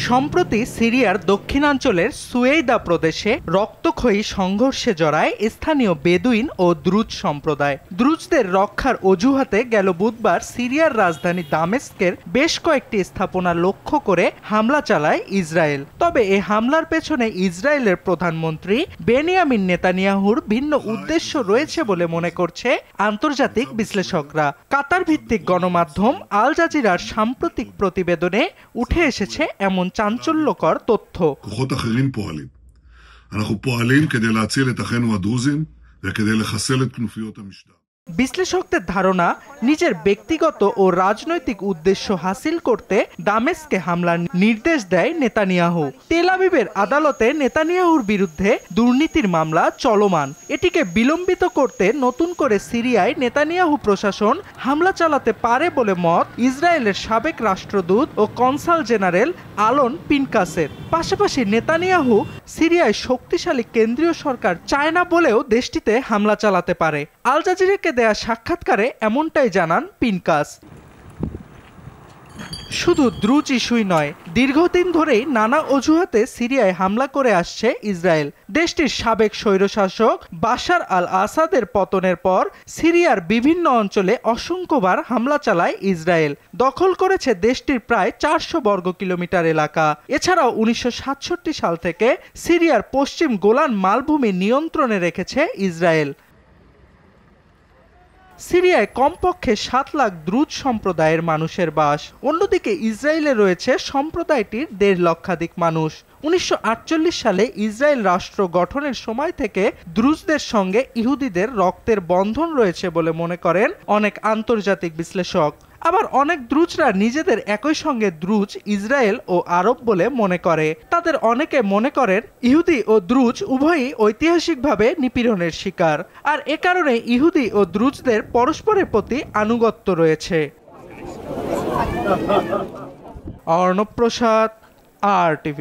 সম্প্রতি সিরিয়ার দক্ষিণাঞ্চলের সুয়েইদা প্রদেশে রক্তক্ষয়ী সংঘর্ষে জড়ায় স্থানীয় বেদুইন ও দ্রুজ সম্প্রদায়। দ্রুজদের রক্ষার অজুহাতে গেল বুধবার সিরিয়ার রাজধানী দামেস্কের বেশ কয়েকটি স্থাপনা লক্ষ্য করে হামলা চালায় ইসরায়েল। তবে এ হামলার পেছনে ইসরায়েলের প্রধানমন্ত্রী বেনিয়ামিন নেতানিয়াহুর ভিন্ন উদ্দেশ্য রয়েছে বলে মনে করছে আন্তর্জাতিক বিশ্লেষকরা। কাতার ভিত্তিক গণমাধ্যম আল জাজিরার সাম্প্রতিক প্রতিবেদনে উঠে এসেছে এমন চাঞ্চল্যকর তথ্য। כוחות אחרים פועלים. אנחנו פועלים כדי להציל את אחינו הדרוזים וכדי לחסל את כנופיות המשטר. বিশ্লেষকদের ধারণা, নিজের ব্যক্তিগত ও রাজনৈতিক উদ্দেশ্য হাসিল করতে দামেস্কে হামলার নির্দেশ দেয় নেতানিয়াহু। তেল আবিবের আদালতে নেতানিয়াহুর বিরুদ্ধে দুর্নীতির মামলা চলমান। এটিকে বিলম্বিত করতে নতুন করে সিরিয়ায় নেতানিয়াহু প্রশাসন হামলা চালাতে পারে বলে মত ইসরায়েলের সাবেক রাষ্ট্রদূত ও কনসাল জেনারেল আলন পিনকাসের। পাশাপাশি নেতানিয়াহু সিরিয়ায় শক্তিশালী কেন্দ্রীয় সরকার চায় না বলেও দেশটিতে হামলা চালাতে পারে। আল জাজিরাকে দেয়া সাক্ষাৎকারে এমনটাই জানান পিনকাস। শুধু দ্রুজ ইস্যুই নয়, দীর্ঘদিন ধরেই নানা অজুহাতে সিরিয়ায় হামলা করে আসছে ইসরায়েল। দেশটির সাবেক স্বৈরশাসক বাশার আল আসাদের পতনের পর সিরিয়ার বিভিন্ন অঞ্চলে অসংখ্যবার হামলা চালায় ইসরায়েল। দখল করেছে দেশটির প্রায় 400 বর্গ কিলোমিটার এলাকা। এছাড়াও 1967 সাল থেকে সিরিয়ার পশ্চিম গোলান মালভূমি নিয়ন্ত্রণে রেখেছে ইসরায়েল। সিরিয়ায় কমপক্ষে 7 লাখ দ্রুজ সম্প্রদায়ের মানুষের বাস। অন্যদিকে ইসরায়েলে রয়েছে সম্প্রদায়টির 1.5 লক্ষাধিক মানুষ। 1948 সালে ইসরায়েল রাষ্ট্র গঠনের সময় থেকে দ্রুজদের সঙ্গে ইহুদিদের রক্তের বন্ধন রয়েছে বলে মনে করেন অনেক আন্তর্জাতিক বিশ্লেষক। আবার অনেক দ্রুজরা নিজেদের একই সঙ্গে দ্রুজ, ইসরায়েল ও আরব বলে মনে করে। তাদের অনেকে মনে করেন ইহুদি ও দ্রুজ উভয়ই ঐতিহাসিকভাবে নিপীড়নের শিকার, আর এ কারণে ইহুদি ও দ্রুজদের পরস্পরের প্রতি আনুগত্য রয়েছে। অর্ণব প্রসাদ, RTV।